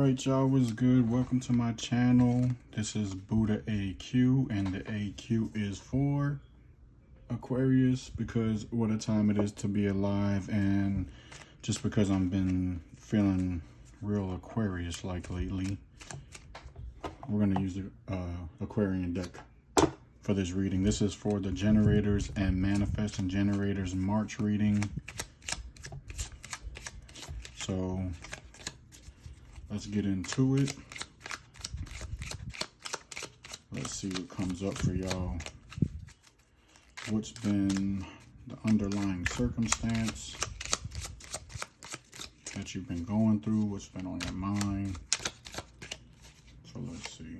Alright, y'all, what's good? Welcome to my channel. This is Buddha AQ, and the AQ is for Aquarius, because what a time it is to be alive, and just because I've been feeling real Aquarius-like lately, we're going to use the Aquarian deck for this reading. This is for the Generators and Manifesting Generators March reading. So let's get into it. Let's see what comes up for y'all. What's been the underlying circumstance that you've been going through? What's been on your mind? So let's see.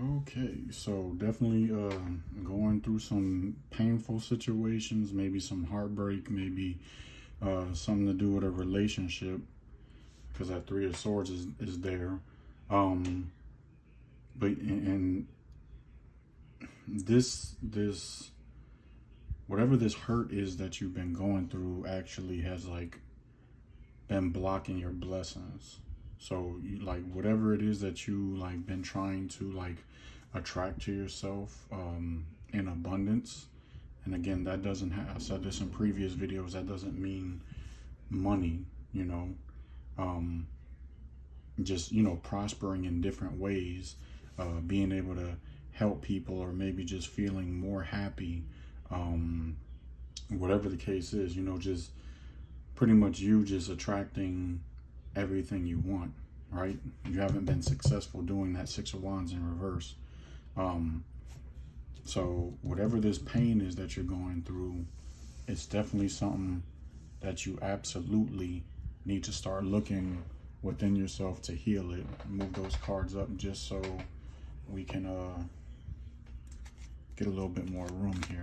Okay, so definitely going through some painful situations, maybe some heartbreak, maybe something to do with a relationship, because that Three of Swords is there. But and this whatever this hurt is that you've been going through actually has like been blocking your blessings. So you, like, whatever it is that you like been trying to like attract to yourself in abundance, and again, that doesn't have, I said this in previous videos, that doesn't mean money, you know, just, you know, prospering in different ways, being able to help people, or maybe just feeling more happy, whatever the case is, you know, just pretty much you just attracting everything you want, right? You haven't been successful doing that Six of Wands in reverse. So whatever this pain is that you're going through, it's definitely something that you absolutely need to start looking within yourself to heal it. Move those cards up just so we can get a little bit more room here.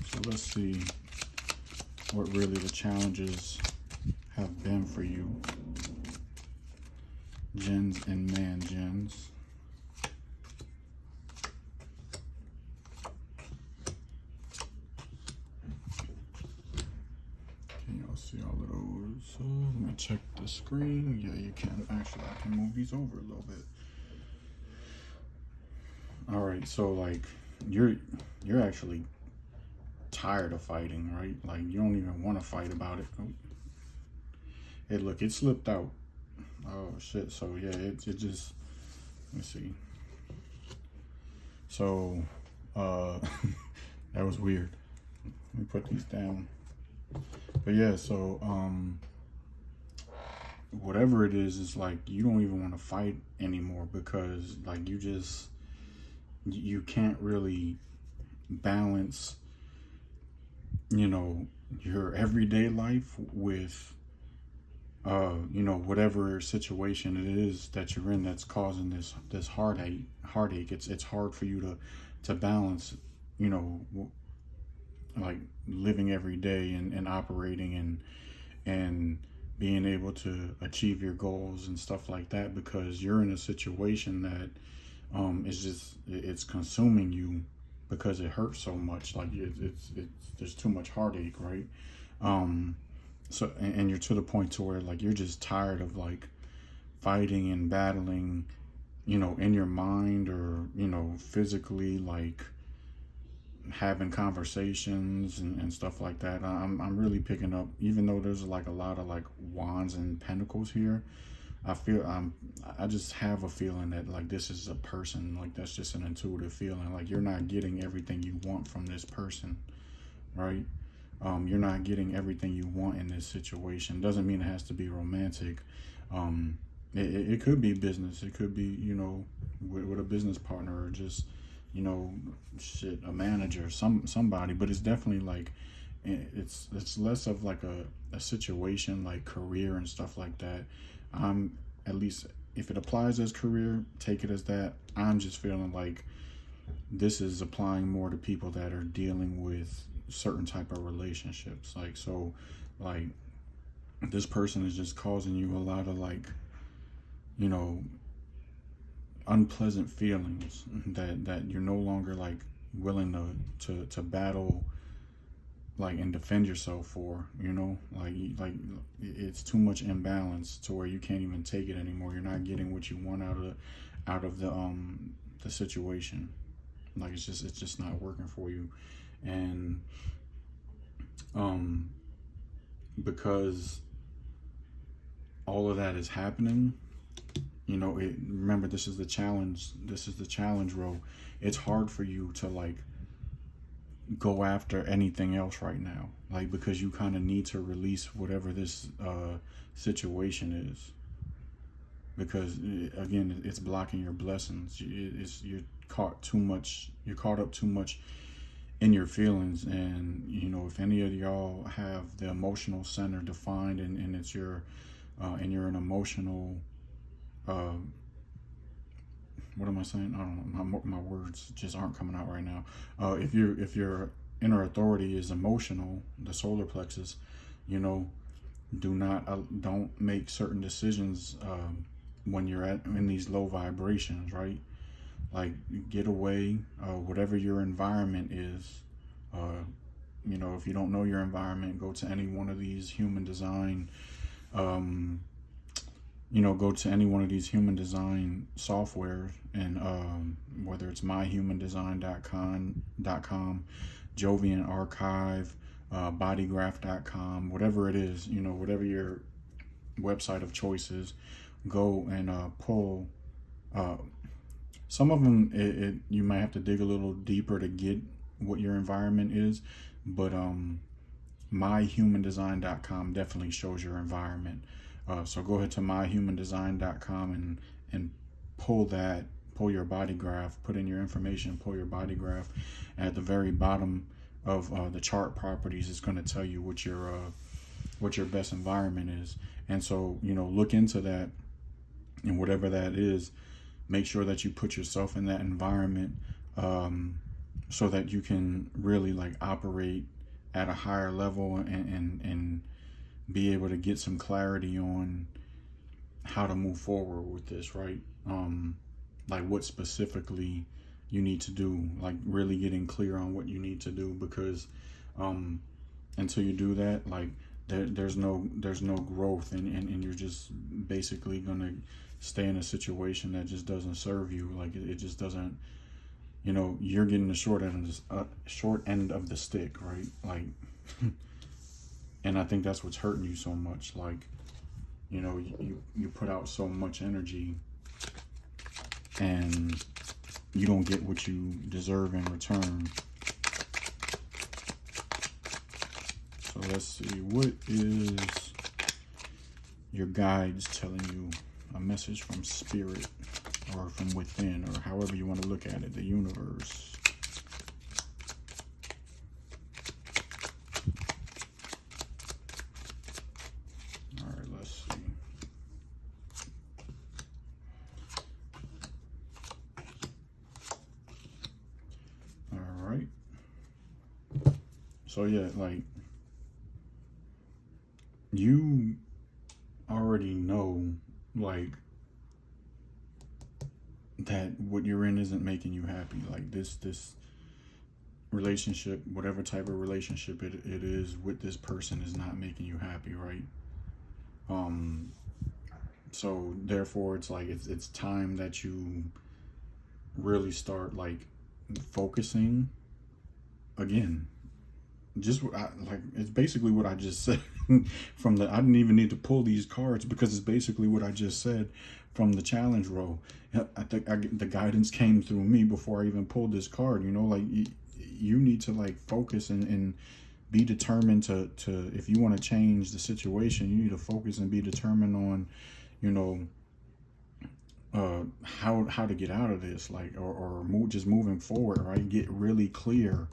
So let's see what really the challenges have been for you, gens and man gens. Can y'all see all of those? So let me check the screen. Yeah, you can. Actually, I can move these over a little bit. All right, so like you're actually tired of fighting, right? Like you don't even want to fight about it. Oh. Hey, look, it slipped out. Oh shit. So yeah, it just, let me see. So that was weird. Let me put these down. But yeah, so whatever it is like you don't even want to fight anymore, because like you can't really balance, you know, your everyday life with you know, whatever situation it is that you're in that's causing this heartache. It's hard for you to balance, you know, like living every day and operating and being able to achieve your goals and stuff like that, because you're in a situation that it's consuming you, because it hurts so much. Like it's there's too much heartache, right? So and you're to the point to where like you're just tired of like fighting and battling, you know, in your mind, or you know, physically, like having conversations and stuff like that. I'm really picking up, even though there's like a lot of like wands and pentacles here, I just have a feeling that like this is a person, like that's just an intuitive feeling, like you're not getting everything you want from this person, right? You're not getting everything you want in this situation. Doesn't mean it has to be romantic. It could be business. It could be, you know, with a business partner, or just, you know, shit, a manager, somebody. But it's definitely like it's less of like a situation like career and stuff like that. At least if it applies as career, take it as that. I'm just feeling like this is applying more to people that are dealing with certain type of relationships. Like, so like this person is just causing you a lot of like, you know, unpleasant feelings that you're no longer like willing to battle like and defend yourself for, you know, like it's too much imbalance to where you can't even take it anymore. You're not getting what you want out of the situation. Like it's just not working for you. And because all of that is happening, you know, remember, this is the challenge row. It's hard for you to like go after anything else right now, like, because you kind of need to release whatever this situation is, because again, it's blocking your blessings. You're caught up too much in your feelings. And you know, if any of y'all have the emotional center defined, and it's your and you're an emotional what am I saying? I don't know. My words just aren't coming out right now. If your inner authority is emotional, the solar plexus, you know, don't make certain decisions when you're in these low vibrations, right? Like, get away. Whatever your environment is, you know, if you don't know your environment, go to any one of these human design. Go to any one of these human design software, and whether it's myhumandesign.com, Jovian Archive, bodygraph.com, whatever it is, you know, whatever your website of choice is, go and pull. Some of them, you might have to dig a little deeper to get what your environment is, but myhumandesign.com definitely shows your environment. So go ahead to myhumandesign.com and pull your body graph, put in your information, pull your body graph. At the very bottom of the chart properties, it's going to tell you what your best environment is. And so, you know, look into that, and whatever that is, make sure that you put yourself in that environment, so that you can really like operate at a higher level and be able to get some clarity on how to move forward with this, right? Like what specifically you need to do, like really getting clear on what you need to do, because until you do that, like there's no growth, and you're just basically gonna stay in a situation that just doesn't serve you. Like it just doesn't, you know, you're getting the short end of the stick, right? Like and I think that's what's hurting you so much. Like, you know, you put out so much energy and you don't get what you deserve in return. So let's see, what is your guides telling you? A message from spirit, or from within, or however you want to look at it, the universe. So yeah, like, you already know, like, that what you're in isn't making you happy. Like this relationship, whatever type of relationship it is with this person, is not making you happy, right? So therefore it's like it's time that you really start like focusing again. Just it's basically what I just said from I didn't even need to pull these cards, because it's basically what I just said from the challenge row. I think the guidance came through me before I even pulled this card. You know, like you need to like focus and be determined to if you want to change the situation, you need to focus and be determined on, you know, how to get out of this, like, or just moving forward, right? Get really clear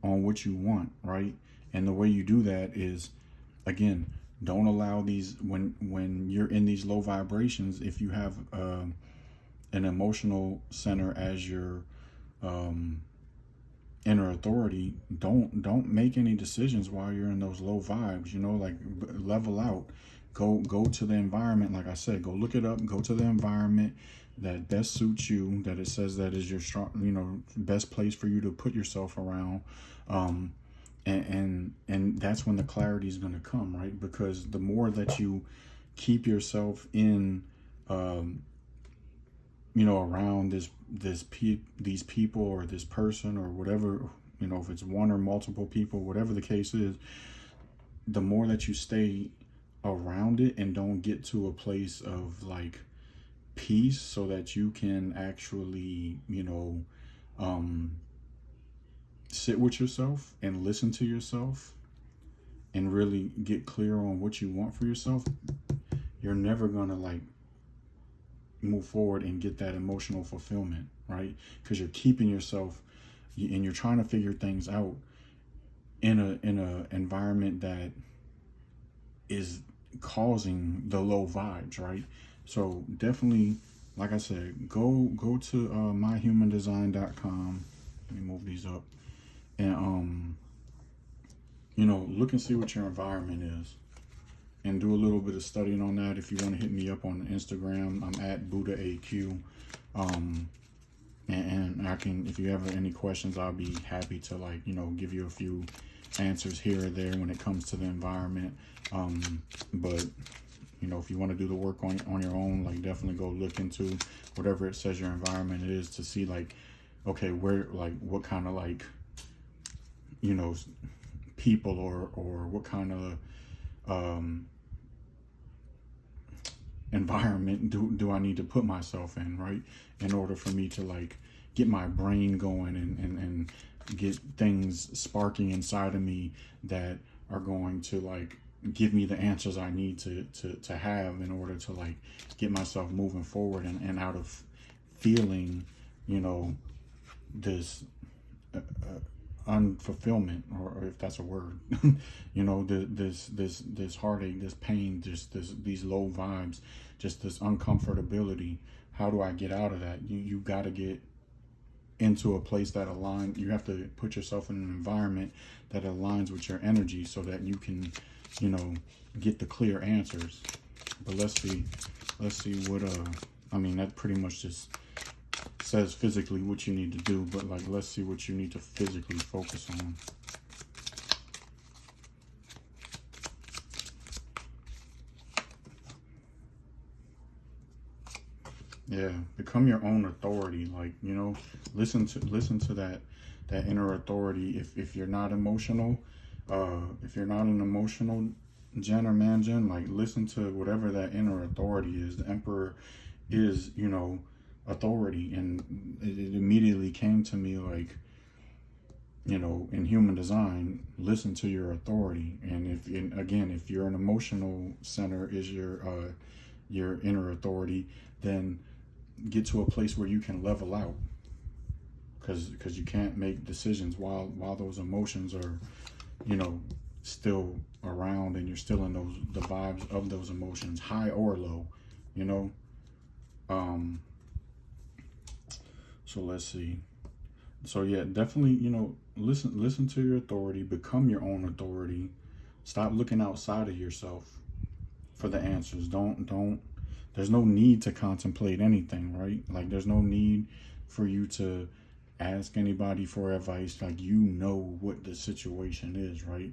on what you want, right? And the way you do that is, again, don't allow these, when you're in these low vibrations, if you have an emotional center as your inner authority, don't make any decisions while you're in those low vibes, you know, like level out, go to the environment. Like I said, go look it up, go to the environment that best suits you, that it says that is your strong, best place for you to put yourself around. And that's when the clarity is going to come, right? Because the more that you keep yourself in, around these people or this person or whatever, if it's one or multiple people, whatever the case is, the more that you stay around it and don't get to a place of like peace, so that you can actually, sit with yourself and listen to yourself and really get clear on what you want for yourself, you're never gonna like move forward and get that emotional fulfillment, right? Because you're keeping yourself and you're trying to figure things out in a environment that is causing the low vibes, right? So definitely, like I said, go to myhumandesign.com. Let me move these up. And look and see what your environment is, and do a little bit of studying on that. If you want to hit me up on Instagram, I'm at BuddhaAQ. And I can, if you have any questions, I'll be happy to give you a few answers here or there when it comes to the environment. But if you want to do the work on your own, like definitely go look into whatever it says your environment is, to see okay, where, what kind of people or what kind of environment do I need to put myself in, right? In order for me to get my brain going and get things sparking inside of me that are going to give me the answers I need to have in order to get myself moving forward and out of feeling, this unfulfillment, or if that's a word, this heartache, this pain, just these low vibes, just this uncomfortability. How do I get out of that? You got to get into a place that aligns. You have to put yourself in an environment that aligns with your energy, so that you can, get the clear answers. But let's see what that pretty much just says physically what you need to do, but let's see what you need to physically focus on. Yeah, become your own authority. Listen to that inner authority. If you're not emotional, if you're not an emotional Jen or Manjin, listen to whatever that inner authority is. The Emperor is, authority, and it immediately came to me in human design, listen to your authority. And if your an emotional center is your inner authority, then get to a place where you can level out, because you can't make decisions while those emotions are still around, and you're still in the vibes of those emotions, high or low. So let's see. So yeah, definitely, listen to your authority, become your own authority. Stop looking outside of yourself for the answers. Don't there's no need to contemplate anything, right? There's no need for you to ask anybody for advice. You know what the situation is, right?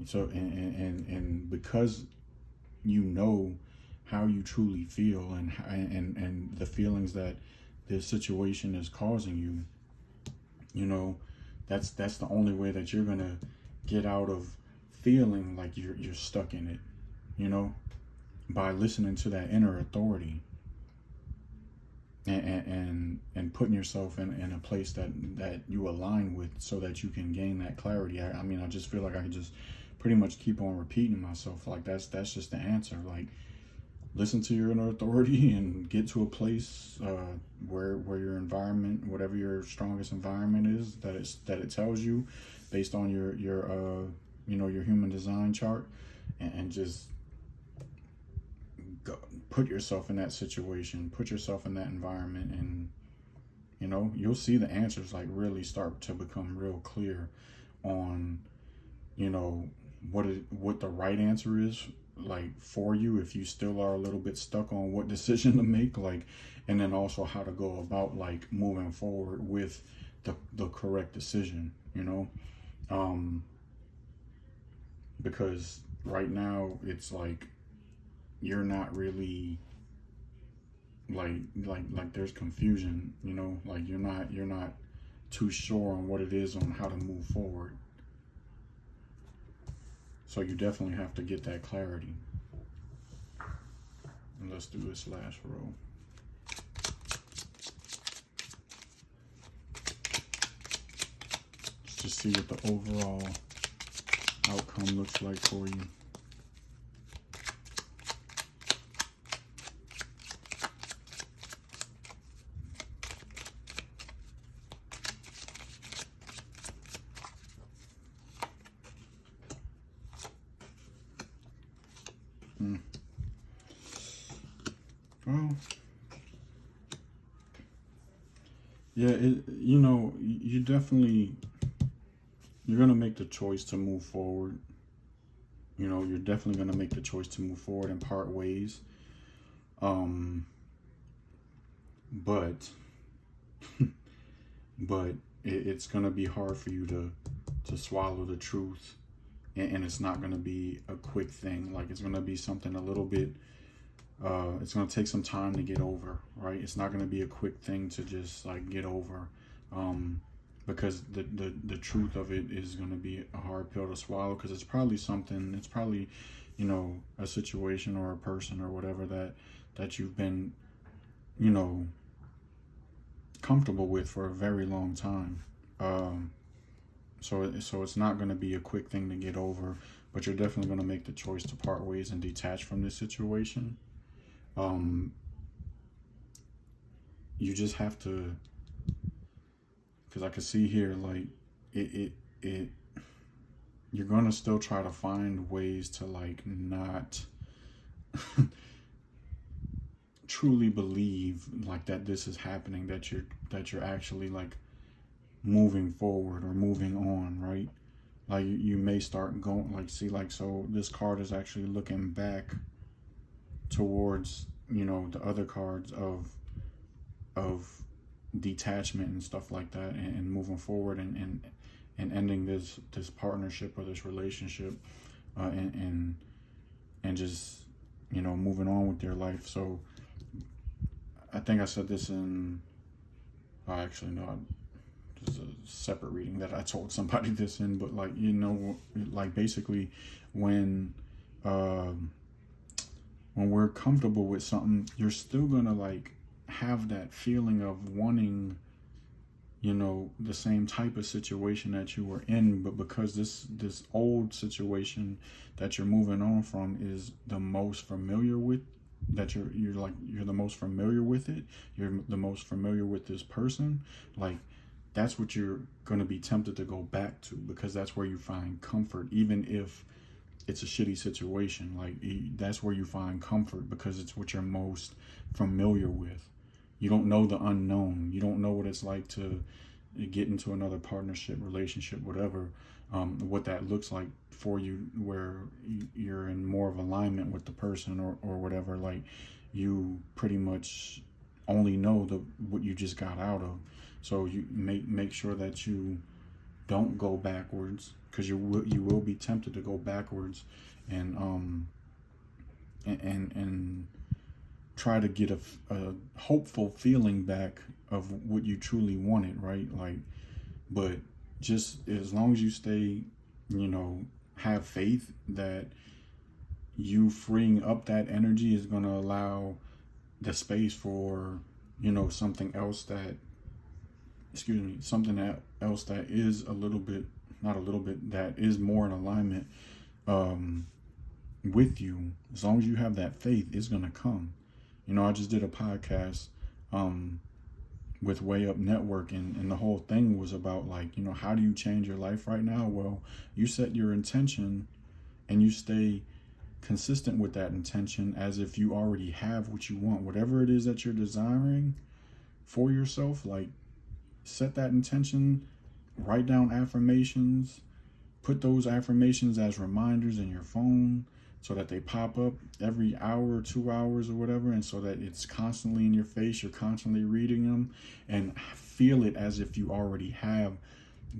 So and because you know how you truly feel and the feelings that this situation is causing you, that's the only way that you're gonna get out of feeling like you're stuck in it, by listening to that inner authority and putting yourself in a place that you align with, so that you can gain that clarity. I just feel like I can just pretty much keep on repeating myself. That's just the answer. Listen to your inner authority and get to a place where your environment, whatever your strongest environment is, that it tells you based on your human design chart, and just put yourself in that situation, put yourself in that environment, and you'll see the answers really start to become real clear on what the right answer is like for you if you still are a little bit stuck on what decision to make, like, and then also how to go about like moving forward with the correct decision, you know. Because right now it's like you're not really like there's confusion, you know, like you're not too sure on what it is on how to move forward. So you definitely have to get that clarity. And let's do this last row. Let's just see what the overall outcome looks like for you. Well, yeah, you know, you definitely, you're going to make the choice to move forward. You know, you're definitely going to make the choice to move forward and part ways. But, but it's going to be hard for you to swallow the truth. And it's not going to be a quick thing. Like, it's going to be something a little bit, it's going to take some time to get over, right? It's not going to be a quick thing to just like get over, because the truth of it is going to be a hard pill to swallow, because it's probably something, it's probably, you know, a situation or a person or whatever that you've been, you know, comfortable with for a very long time. So it's not going to be a quick thing to get over, but you're definitely going to make the choice to part ways and detach from this situation. You just have to, because I can see here, like, you're going to still try to find ways to like not truly believe like that this is happening, that you're actually like moving forward or moving on, right? Like you may start going like, see, like, so this card is actually looking back towards, you know, the other cards of detachment and stuff like that, and moving forward and ending this partnership or this relationship, and just, you know, moving on with their life. So I think I said this in, actually no, this is a separate reading that I told somebody this in, but like, you know, like basically when we're comfortable with something, you're still gonna like have that feeling of wanting, you know, the same type of situation that you were in, but because this old situation that you're moving on from is the most familiar with, that you're the most familiar with it, you're the most familiar with this person, like that's what you're going to be tempted to go back to, because that's where you find comfort, even if it's a shitty situation. Like that's where you find comfort, because it's what you're most familiar with. You don't know the unknown. You don't know what it's like to get into another partnership, relationship, whatever, what that looks like for you, where you're in more of alignment with the person, or whatever. Like you pretty much only know what you just got out of. So you make sure that you don't go backwards, because you will be tempted to go backwards, and try to get a hopeful feeling back of what you truly wanted, right? Like, but just as long as you stay, you know, have faith that you freeing up that energy is going to allow the space for, you know, something else that is a little bit, not a little bit, that is more in alignment with you. As long as you have that faith, it's going to come. You know, I just did a podcast with Way Up Network, and the whole thing was about like, you know, how do you change your life right now? Well, you set your intention and you stay consistent with that intention as if you already have what you want, whatever it is that you're desiring for yourself. Like, set that intention, write down affirmations, put those affirmations as reminders in your phone, so that they pop up every hour or 2 hours or whatever, and so that it's constantly in your face, you're constantly reading them, and feel it as if you already have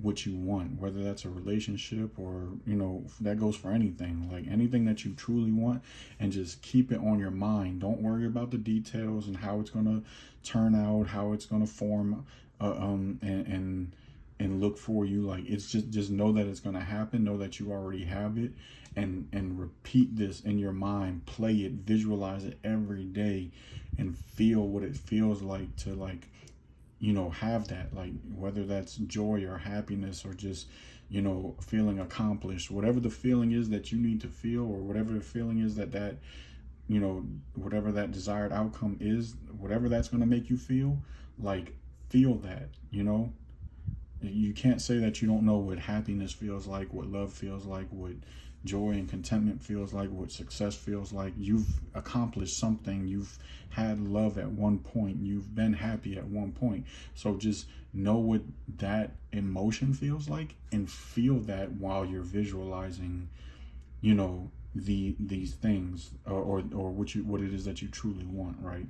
what you want, whether that's a relationship or, you know, that goes for anything, like anything that you truly want, and just keep it on your mind. Don't worry about the details and how it's going to turn out, how it's going to form, and look for you. Like, it's just know that it's going to happen, know that you already have it, and repeat this in your mind, play it, visualize it every day, and feel what it feels like to, like, you know, have that, like, whether that's joy or happiness or just, you know, feeling accomplished, whatever the feeling is that you need to feel, or whatever the feeling is that you know, whatever that desired outcome is, whatever that's going to make you feel, like, feel that. You know, you can't say that you don't know what happiness feels like, what love feels like, what joy and contentment feels like, what success feels like. You've accomplished something. You've had love at one point. You've been happy at one point. So just know what that emotion feels like, and feel that while you're visualizing, you know, these things, or what it is that you truly want, right?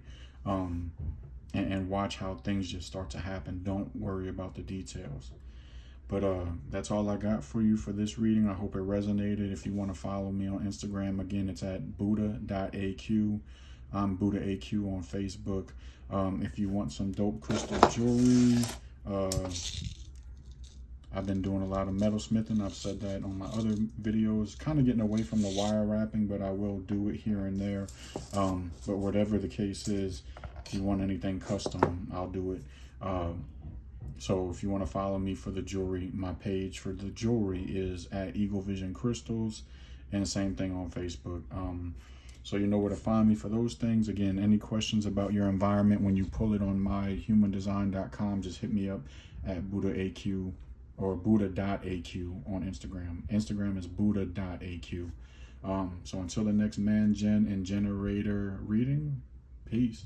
And watch how things just start to happen. Don't worry about the details. But that's all I got for you for this reading. I hope it resonated. If you want to follow me on Instagram, again, it's at buddha.aq. I'm BuddhaAQ on Facebook. If you want some dope crystal jewelry, I've been doing a lot of metalsmithing. I've said that on my other videos. Kind of getting away from the wire wrapping, but I will do it here and there. But whatever the case is, if you want anything custom, I'll do it. So if you want to follow me for the jewelry, my page for the jewelry is at Eagle Vision Crystals, and same thing on Facebook. So you know where to find me for those things. Again, any questions about your environment when you pull it on myhumandesign.com, just hit me up at BuddhaAQ or Buddha.aq on Instagram. Instagram is Buddha.aq. So until the next man, gen, and generator reading, peace.